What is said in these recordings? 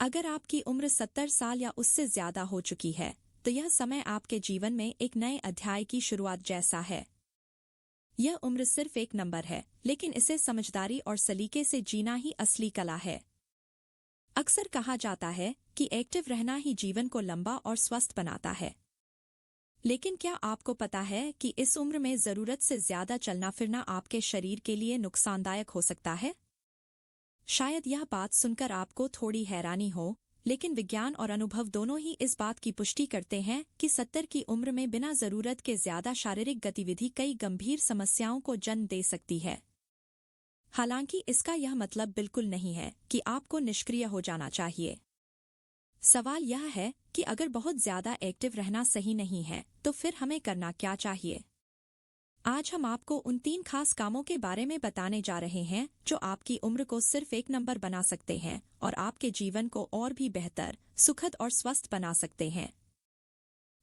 अगर आपकी उम्र 70 साल या उससे ज्यादा हो चुकी है, तो यह समय आपके जीवन में एक नए अध्याय की शुरुआत जैसा है। यह उम्र सिर्फ एक नंबर है, लेकिन इसे समझदारी और सलीके से जीना ही असली कला है। अक्सर कहा जाता है कि एक्टिव रहना ही जीवन को लंबा और स्वस्थ बनाता है। लेकिन क्या आपको पता है कि इस उम्र में जरूरत से ज्यादा चलना फिरना आपके शरीर के लिए नुकसानदायक हो सकता है? शायद यह बात सुनकर आपको थोड़ी हैरानी हो, लेकिन विज्ञान और अनुभव दोनों ही इस बात की पुष्टि करते हैं कि 70 की उम्र में बिना जरूरत के ज्यादा शारीरिक गतिविधि कई गंभीर समस्याओं को जन्म दे सकती है। हालांकि इसका यह मतलब बिल्कुल नहीं है कि आपको निष्क्रिय हो जाना चाहिए। सवाल यह है कि अगर बहुत ज्यादा एक्टिव रहना सही नहीं है, तो फिर हमें करना क्या चाहिए? आज हम आपको उन 3 खास कामों के बारे में बताने जा रहे हैं जो आपकी उम्र को सिर्फ एक नंबर बना सकते हैं और आपके जीवन को और भी बेहतर, सुखद और स्वस्थ बना सकते हैं।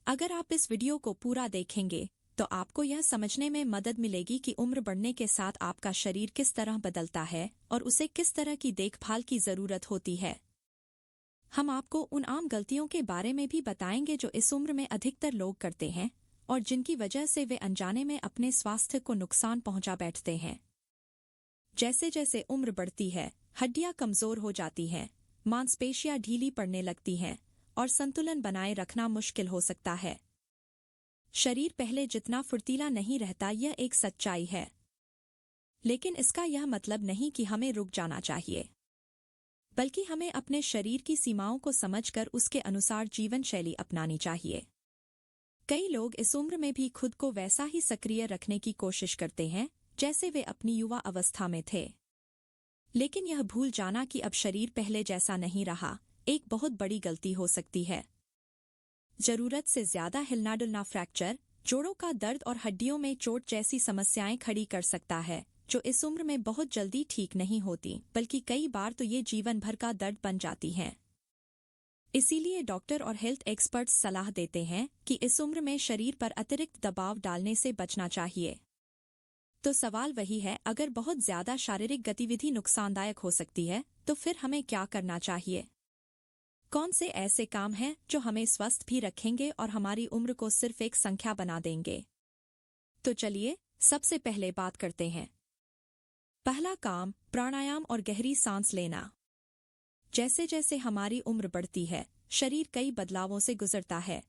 अगर आप इस वीडियो को पूरा देखेंगे, तो आपको यह समझने में मदद मिलेगी कि उम्र बढ़ने के साथ आपका शरीर किस तरह बदलता है और उसे किस तरह की देखभाल की जरूरत होती है। हम आपको उन आम गलतियों के बारे में भी बताएंगे जो इस उम्र में अधिकतर लोग करते हैं और जिनकी वजह से वे अनजाने में अपने स्वास्थ्य को नुकसान पहुंचा बैठते हैं। जैसे जैसे उम्र बढ़ती है, हड्डियां कमजोर हो जाती हैं, मांसपेशियां ढीली पड़ने लगती हैं और संतुलन बनाए रखना मुश्किल हो सकता है। शरीर पहले जितना फुर्तीला नहीं रहता, यह एक सच्चाई है। लेकिन इसका यह मतलब नहीं कि हमें रुक जाना चाहिए, बल्कि हमें अपने शरीर की सीमाओं को समझकर उसके अनुसार जीवन शैली अपनानी चाहिए। कई लोग इस उम्र में भी खुद को वैसा ही सक्रिय रखने की कोशिश करते हैं जैसे वे अपनी युवा अवस्था में थे। लेकिन यह भूल जाना कि अब शरीर पहले जैसा नहीं रहा, एक बहुत बड़ी गलती हो सकती है। जरूरत से ज्यादा हिलना डुलना फ्रैक्चर, जोड़ों का दर्द और हड्डियों में चोट जैसी समस्याएं खड़ी कर सकता है, जो इस उम्र में बहुत जल्दी ठीक नहीं होती, बल्कि कई बार तो ये जीवन भर का दर्द बन जाती हैं। इसीलिए डॉक्टर और हेल्थ एक्सपर्ट्स सलाह देते हैं कि इस उम्र में शरीर पर अतिरिक्त दबाव डालने से बचना चाहिए। तो सवाल वही है, अगर बहुत ज्यादा शारीरिक गतिविधि नुकसानदायक हो सकती है, तो फिर हमें क्या करना चाहिए? कौन से ऐसे काम हैं जो हमें स्वस्थ भी रखेंगे और हमारी उम्र को सिर्फ एक संख्या बना देंगे? तो चलिए सबसे पहले बात करते हैं। पहला काम, प्राणायाम और गहरी सांस लेना। जैसे जैसे हमारी उम्र बढ़ती है, शरीर कई बदलावों से गुजरता है।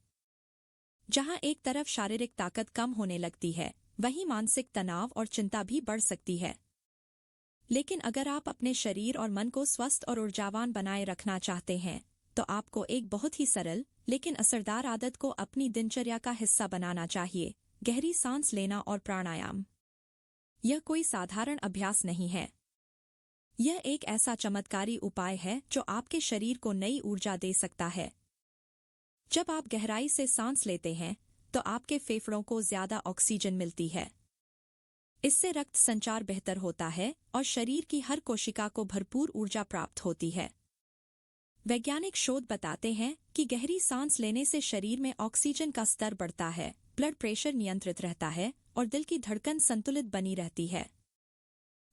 जहां एक तरफ शारीरिक ताकत कम होने लगती है, वहीं मानसिक तनाव और चिंता भी बढ़ सकती है। लेकिन अगर आप अपने शरीर और मन को स्वस्थ और ऊर्जावान बनाए रखना चाहते हैं, तो आपको एक बहुत ही सरल लेकिन असरदार आदत को अपनी दिनचर्या का हिस्सा बनाना चाहिए: गहरी सांस लेना और प्राणायाम। यह कोई साधारण अभ्यास नहीं है। यह एक ऐसा चमत्कारी उपाय है जो आपके शरीर को नई ऊर्जा दे सकता है। जब आप गहराई से सांस लेते हैं, तो आपके फेफड़ों को ज्यादा ऑक्सीजन मिलती है। इससे रक्त संचार बेहतर होता है और शरीर की हर कोशिका को भरपूर ऊर्जा प्राप्त होती है। वैज्ञानिक शोध बताते हैं कि गहरी सांस लेने से शरीर में ऑक्सीजन का स्तर बढ़ता है, ब्लड प्रेशर नियंत्रित रहता है और दिल की धड़कन संतुलित बनी रहती है।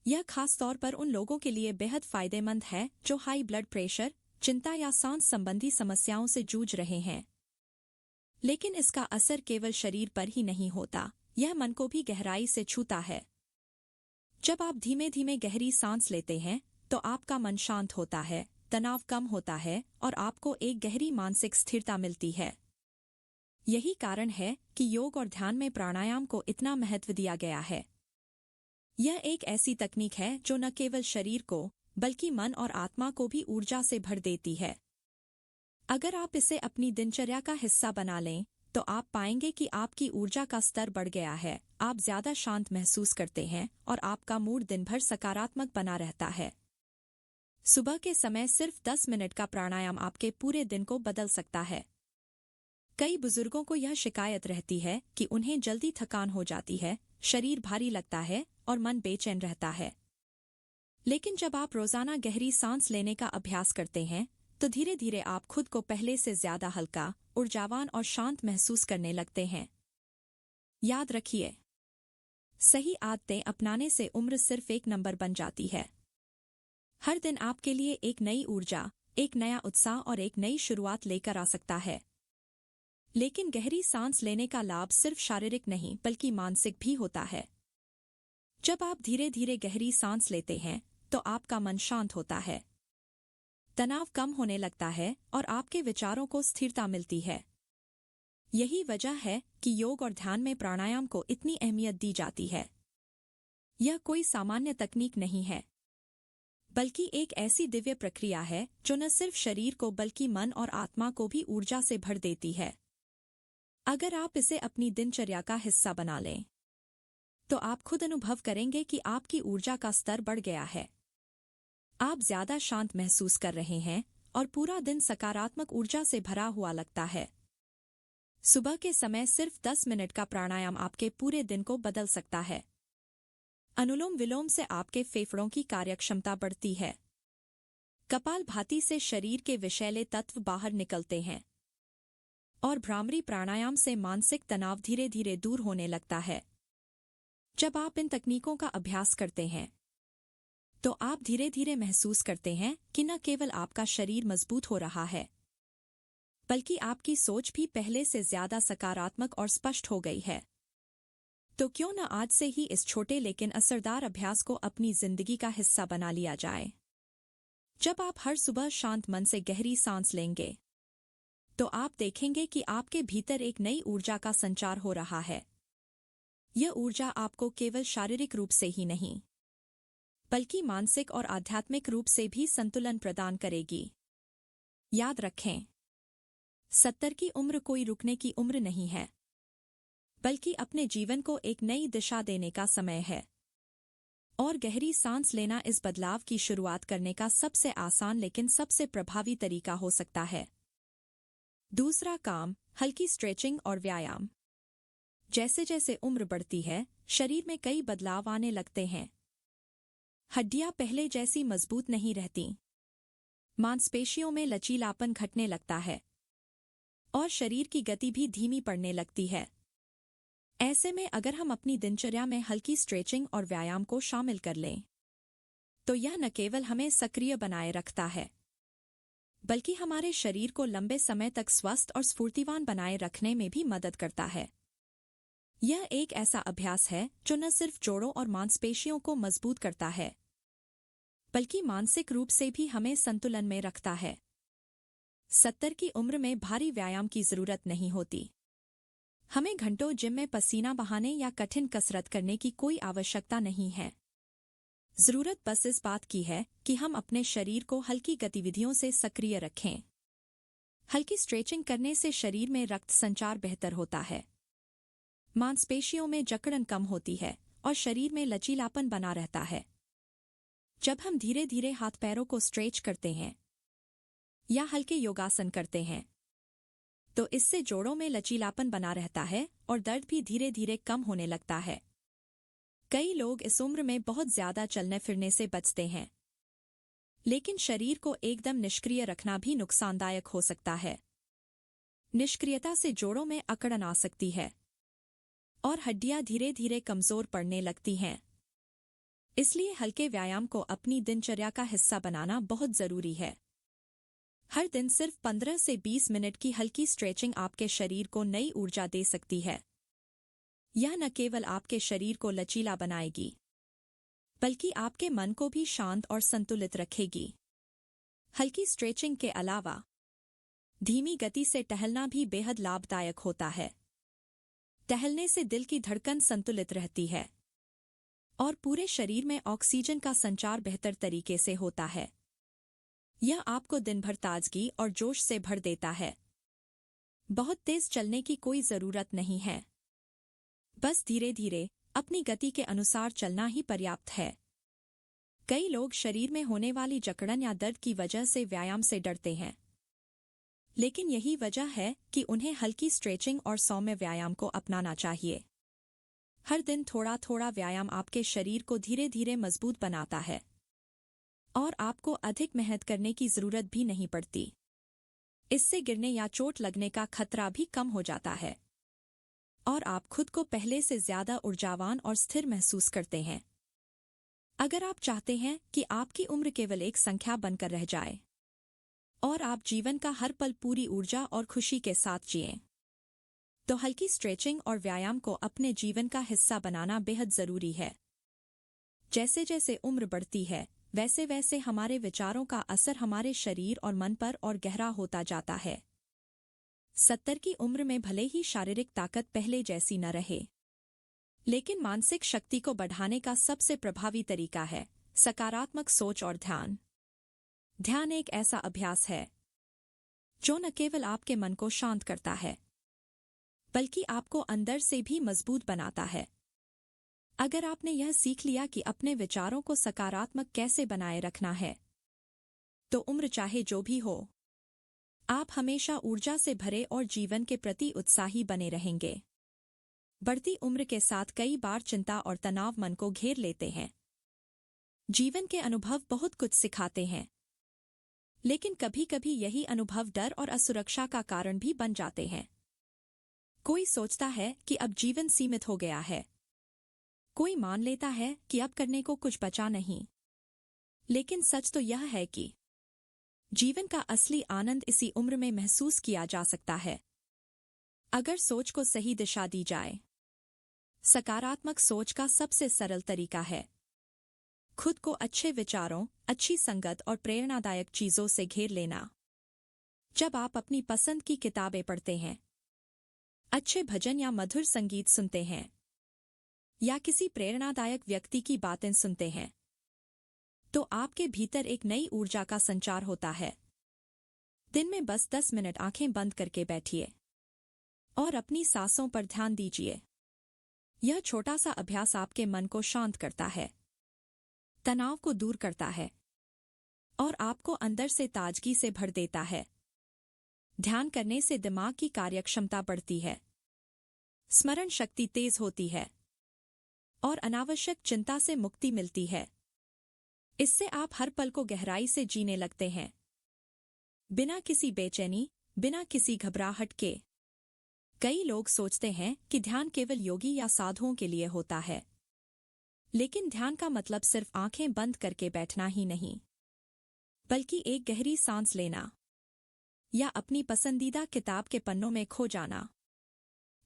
यह खास तौर पर उन लोगों के लिए बेहद फायदेमंद है जो हाई ब्लड प्रेशर, चिंता या सांस संबंधी समस्याओं से जूझ रहे हैं। लेकिन इसका असर केवल शरीर पर ही नहीं होता, यह मन को भी गहराई से छूता है। जब आप धीमे धीमे गहरी सांस लेते हैं, तो आपका मन शांत होता है, तनाव कम होता है और आपको एक गहरी मानसिक स्थिरता मिलती है। यही कारण है कि योग और ध्यान में प्राणायाम को इतना महत्व दिया गया है। यह एक ऐसी तकनीक है जो न केवल शरीर को, बल्कि मन और आत्मा को भी ऊर्जा से भर देती है। अगर आप इसे अपनी दिनचर्या का हिस्सा बना लें, तो आप पाएंगे कि आपकी ऊर्जा का स्तर बढ़ गया है, आप ज्यादा शांत महसूस करते हैं और आपका मूड दिन भर सकारात्मक बना रहता है। सुबह के समय सिर्फ 10 मिनट का प्राणायाम आपके पूरे दिन को बदल सकता है। कई बुजुर्गों को यह शिकायत रहती है कि उन्हें जल्दी थकान हो जाती है, शरीर भारी लगता है और मन बेचैन रहता है। लेकिन जब आप रोजाना गहरी सांस लेने का अभ्यास करते हैं, तो धीरे धीरे आप खुद को पहले से ज्यादा हल्का, ऊर्जावान और शांत महसूस करने लगते हैं। याद रखिए, सही आदतें अपनाने से उम्र सिर्फ एक नंबर बन जाती है। हर दिन आपके लिए एक नई ऊर्जा, एक नया उत्साह और एक नई शुरुआत लेकर आ सकता है। लेकिन गहरी सांस लेने का लाभ सिर्फ शारीरिक नहीं बल्कि मानसिक भी होता है। जब आप धीरे धीरे गहरी सांस लेते हैं तो आपका मन शांत होता है, तनाव कम होने लगता है और आपके विचारों को स्थिरता मिलती है। यही वजह है कि योग और ध्यान में प्राणायाम को इतनी अहमियत दी जाती है। यह कोई सामान्य तकनीक नहीं है, बल्कि एक ऐसी दिव्य प्रक्रिया है जो न सिर्फ शरीर को बल्कि मन और आत्मा को भी ऊर्जा से भर देती है। अगर आप इसे अपनी दिनचर्या का हिस्सा बना लें, तो आप खुद अनुभव करेंगे कि आपकी ऊर्जा का स्तर बढ़ गया है। आप ज्यादा शांत महसूस कर रहे हैं और पूरा दिन सकारात्मक ऊर्जा से भरा हुआ लगता है। सुबह के समय सिर्फ 10 मिनट का प्राणायाम आपके पूरे दिन को बदल सकता है। अनुलोम विलोम से आपके फेफड़ों की कार्यक्षमता बढ़ती है। कपालभाति से शरीर के विषैले तत्व बाहर निकलते हैं और भ्रामरी प्राणायाम से मानसिक तनाव धीरे धीरे दूर होने लगता है। जब आप इन तकनीकों का अभ्यास करते हैं तो आप धीरे धीरे महसूस करते हैं कि न केवल आपका शरीर मजबूत हो रहा है, बल्कि आपकी सोच भी पहले से ज्यादा सकारात्मक और स्पष्ट हो गई है। तो क्यों न आज से ही इस छोटे लेकिन असरदार अभ्यास को अपनी जिंदगी का हिस्सा बना लिया जाए। जब आप हर सुबह शांत मन से गहरी सांस लेंगे, तो आप देखेंगे कि आपके भीतर एक नई ऊर्जा का संचार हो रहा है। यह ऊर्जा आपको केवल शारीरिक रूप से ही नहीं, बल्कि मानसिक और आध्यात्मिक रूप से भी संतुलन प्रदान करेगी। याद रखें, 70 की उम्र कोई रुकने की उम्र नहीं है, बल्कि अपने जीवन को एक नई दिशा देने का समय है। और गहरी सांस लेना इस बदलाव की शुरुआत करने का सबसे आसान लेकिन सबसे प्रभावी तरीका हो सकता है। दूसरा काम, हल्की स्ट्रेचिंग और व्यायाम। जैसे जैसे उम्र बढ़ती है, शरीर में कई बदलाव आने लगते हैं। हड्डियां पहले जैसी मजबूत नहीं रहती, मांसपेशियों में लचीलापन घटने लगता है और शरीर की गति भी धीमी पड़ने लगती है। ऐसे में अगर हम अपनी दिनचर्या में हल्की स्ट्रेचिंग और व्यायाम को शामिल कर लें, तो यह न केवल हमें सक्रिय बनाए रखता है, बल्कि हमारे शरीर को लंबे समय तक स्वस्थ और स्फूर्तिवान बनाए रखने में भी मदद करता है। यह एक ऐसा अभ्यास है जो न सिर्फ जोड़ों और मांसपेशियों को मजबूत करता है, बल्कि मानसिक रूप से भी हमें संतुलन में रखता है। 70 की उम्र में भारी व्यायाम की जरूरत नहीं होती। हमें घंटों जिम में पसीना बहाने या कठिन कसरत करने की कोई आवश्यकता नहीं है। जरूरत बस इस बात की है कि हम अपने शरीर को हल्की गतिविधियों से सक्रिय रखें। हल्की स्ट्रेचिंग करने से शरीर में रक्त संचार बेहतर होता है, मांसपेशियों में जकड़न कम होती है और शरीर में लचीलापन बना रहता है। जब हम धीरे धीरे हाथ पैरों को स्ट्रेच करते हैं या हल्के योगासन करते हैं, तो इससे जोड़ों में लचीलापन बना रहता है और दर्द भी धीरे धीरे कम होने लगता है। कई लोग इस उम्र में बहुत ज्यादा चलने फिरने से बचते हैं, लेकिन शरीर को एकदम निष्क्रिय रखना भी नुकसानदायक हो सकता है। निष्क्रियता से जोड़ों में अकड़न आ सकती है और हड्डियां धीरे धीरे कमजोर पड़ने लगती हैं। इसलिए हल्के व्यायाम को अपनी दिनचर्या का हिस्सा बनाना बहुत जरूरी है। हर दिन सिर्फ 15 से 20 मिनट की हल्की स्ट्रेचिंग आपके शरीर को नई ऊर्जा दे सकती है। यह न केवल आपके शरीर को लचीला बनाएगी, बल्कि आपके मन को भी शांत और संतुलित रखेगी। हल्की स्ट्रेचिंग के अलावा धीमी गति से टहलना भी बेहद लाभदायक होता है। टहलने से दिल की धड़कन संतुलित रहती है और पूरे शरीर में ऑक्सीजन का संचार बेहतर तरीके से होता है। यह आपको दिन भर ताजगी और जोश से भर देता है। बहुत तेज चलने की कोई जरूरत नहीं है, बस धीरे धीरे अपनी गति के अनुसार चलना ही पर्याप्त है। कई लोग शरीर में होने वाली जकड़न या दर्द की वजह से व्यायाम से डरते हैं, लेकिन यही वजह है कि उन्हें हल्की स्ट्रेचिंग और सौम्य व्यायाम को अपनाना चाहिए। हर दिन थोड़ा थोड़ा व्यायाम आपके शरीर को धीरे धीरे मजबूत बनाता है और आपको अधिक मेहनत करने की जरूरत भी नहीं पड़ती। इससे गिरने या चोट लगने का खतरा भी कम हो जाता है और आप खुद को पहले से ज्यादा ऊर्जावान और स्थिर महसूस करते हैं। अगर आप चाहते हैं कि आपकी उम्र केवल एक संख्या बनकर रह जाए, और आप जीवन का हर पल पूरी ऊर्जा और खुशी के साथ जिएं। तो हल्की स्ट्रेचिंग और व्यायाम को अपने जीवन का हिस्सा बनाना बेहद जरूरी है। जैसे जैसे उम्र बढ़ती है, वैसे वैसे हमारे विचारों का असर हमारे शरीर और मन पर और गहरा होता जाता है। 70 की उम्र में भले ही शारीरिक ताकत पहले जैसी न रहे, लेकिन मानसिक शक्ति को बढ़ाने का सबसे प्रभावी तरीका है सकारात्मक सोच और ध्यान। ध्यान एक ऐसा अभ्यास है जो न केवल आपके मन को शांत करता है, बल्कि आपको अंदर से भी मजबूत बनाता है। अगर आपने यह सीख लिया कि अपने विचारों को सकारात्मक कैसे बनाए रखना है, तो उम्र चाहे जो भी हो, आप हमेशा ऊर्जा से भरे और जीवन के प्रति उत्साही बने रहेंगे। बढ़ती उम्र के साथ कई बार चिंता और तनाव मन को घेर लेते हैं। जीवन के अनुभव बहुत कुछ सिखाते हैं, लेकिन कभी कभी यही अनुभव डर और असुरक्षा का कारण भी बन जाते हैं। कोई सोचता है कि अब जीवन सीमित हो गया है, कोई मान लेता है कि अब करने को कुछ बचा नहीं। लेकिन सच तो यह है कि जीवन का असली आनंद इसी उम्र में महसूस किया जा सकता है, अगर सोच को सही दिशा दी जाए। सकारात्मक सोच का सबसे सरल तरीका है खुद को अच्छे विचारों, अच्छी संगत और प्रेरणादायक चीजों से घेर लेना। जब आप अपनी पसंद की किताबें पढ़ते हैं, अच्छे भजन या मधुर संगीत सुनते हैं, या किसी प्रेरणादायक व्यक्ति की बातें सुनते हैं, तो आपके भीतर एक नई ऊर्जा का संचार होता है। दिन में बस 10 मिनट आंखें बंद करके बैठिए और अपनी सांसों पर ध्यान दीजिए। यह छोटा सा अभ्यास आपके मन को शांत करता है, तनाव को दूर करता है और आपको अंदर से ताजगी से भर देता है। ध्यान करने से दिमाग की कार्यक्षमता बढ़ती है, स्मरण शक्ति तेज होती है और अनावश्यक चिंता से मुक्ति मिलती है। इससे आप हर पल को गहराई से जीने लगते हैं, बिना किसी बेचैनी, बिना किसी घबराहट के। कई लोग सोचते हैं कि ध्यान केवल योगी या साधुओं के लिए होता है, लेकिन ध्यान का मतलब सिर्फ आंखें बंद करके बैठना ही नहीं, बल्कि एक गहरी सांस लेना या अपनी पसंदीदा किताब के पन्नों में खो जाना।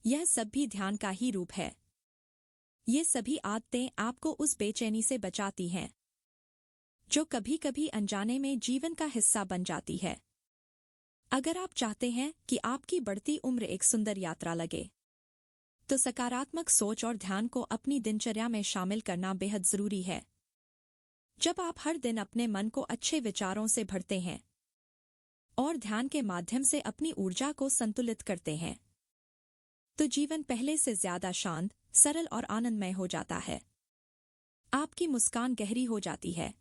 यह सब भी ध्यान का ही रूप है। ये सभी आदतें आपको उस बेचैनी से बचाती हैं जो कभी कभी अनजाने में जीवन का हिस्सा बन जाती है। अगर आप चाहते हैं कि आपकी बढ़ती उम्र एक सुंदर यात्रा लगे, तो सकारात्मक सोच और ध्यान को अपनी दिनचर्या में शामिल करना बेहद जरूरी है। जब आप हर दिन अपने मन को अच्छे विचारों से भरते हैं और ध्यान के माध्यम से अपनी ऊर्जा को संतुलित करते हैं, तो जीवन पहले से ज्यादा शांत, सरल और आनंदमय हो जाता है। आपकी मुस्कान गहरी हो जाती है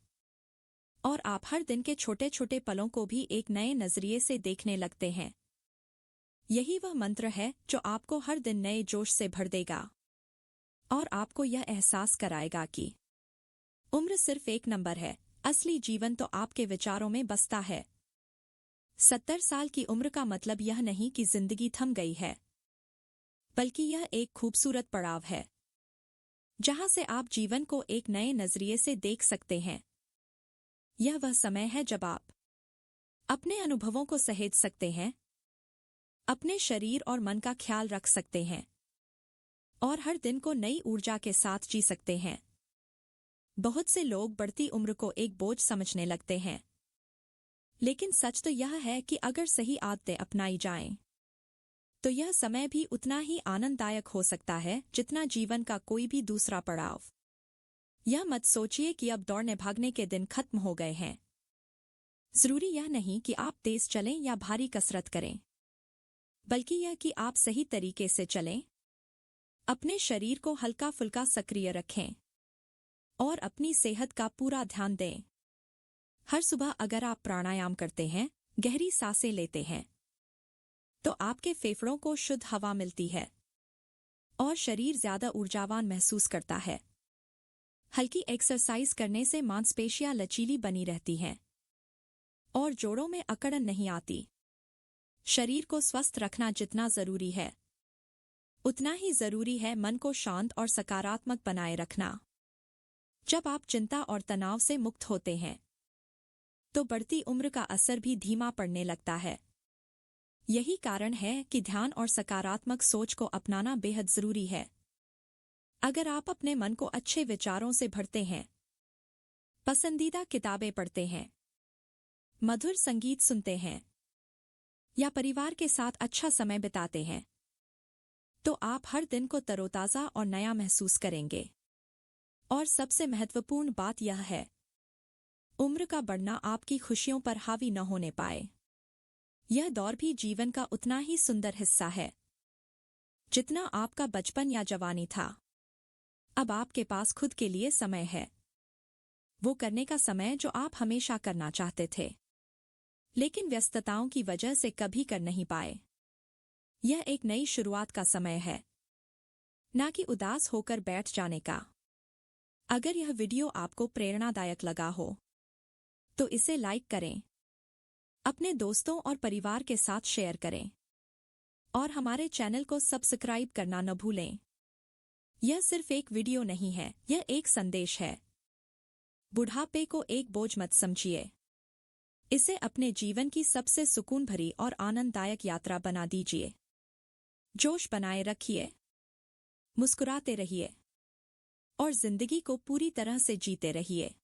और आप हर दिन के छोटे छोटे पलों को भी एक नए नजरिए से देखने लगते हैं। यही वह मंत्र है जो आपको हर दिन नए जोश से भर देगा और आपको यह एहसास कराएगा कि उम्र सिर्फ एक नंबर है, असली जीवन तो आपके विचारों में बसता है। 70 साल की उम्र का मतलब यह नहीं कि जिंदगी थम गई है, बल्कि यह एक खूबसूरत पड़ाव है जहां से आप जीवन को एक नए नजरिए से देख सकते हैं। यह वह समय है जब आप अपने अनुभवों को सहेज सकते हैं, अपने शरीर और मन का ख्याल रख सकते हैं और हर दिन को नई ऊर्जा के साथ जी सकते हैं। बहुत से लोग बढ़ती उम्र को एक बोझ समझने लगते हैं, लेकिन सच तो यह है कि अगर सही आदतें अपनाई जाएं, तो यह समय भी उतना ही आनंददायक हो सकता है जितना जीवन का कोई भी दूसरा पड़ाव। यह मत सोचिए कि अब दौड़ने भागने के दिन खत्म हो गए हैं। जरूरी यह नहीं कि आप तेज चलें या भारी कसरत करें, बल्कि यह कि आप सही तरीके से चलें, अपने शरीर को हल्का फुल्का सक्रिय रखें और अपनी सेहत का पूरा ध्यान दें। हर सुबह अगर आप प्राणायाम करते हैं, गहरी सांसें लेते हैं, तो आपके फेफड़ों को शुद्ध हवा मिलती है और शरीर ज्यादा ऊर्जावान महसूस करता है। हल्की एक्सरसाइज करने से मांसपेशियां लचीली बनी रहती हैं और जोड़ों में अकड़न नहीं आती। शरीर को स्वस्थ रखना जितना जरूरी है, उतना ही जरूरी है मन को शांत और सकारात्मक बनाए रखना। जब आप चिंता और तनाव से मुक्त होते हैं, तो बढ़ती उम्र का असर भी धीमा पड़ने लगता है। यही कारण है कि ध्यान और सकारात्मक सोच को अपनाना बेहद जरूरी है। अगर आप अपने मन को अच्छे विचारों से भरते हैं, पसंदीदा किताबें पढ़ते हैं, मधुर संगीत सुनते हैं या परिवार के साथ अच्छा समय बिताते हैं, तो आप हर दिन को तरोताजा और नया महसूस करेंगे। और सबसे महत्वपूर्ण बात यह है, उम्र का बढ़ना आपकी खुशियों पर हावी न होने पाए। यह दौर भी जीवन का उतना ही सुंदर हिस्सा है जितना आपका बचपन या जवानी था। अब आपके पास खुद के लिए समय है, वो करने का समय जो आप हमेशा करना चाहते थे, लेकिन व्यस्तताओं की वजह से कभी कर नहीं पाए। यह एक नई शुरुआत का समय है, ना कि उदास होकर बैठ जाने का। अगर यह वीडियो आपको प्रेरणादायक लगा हो तो इसे लाइक करें, अपने दोस्तों और परिवार के साथ शेयर करें और हमारे चैनल को सब्सक्राइब करना न भूलें। यह सिर्फ एक वीडियो नहीं है, यह एक संदेश है। बुढ़ापे को एक बोझ मत समझिए, इसे अपने जीवन की सबसे सुकून भरी और आनंददायक यात्रा बना दीजिए। जोश बनाए रखिए, मुस्कुराते रहिए और जिंदगी को पूरी तरह से जीते रहिए।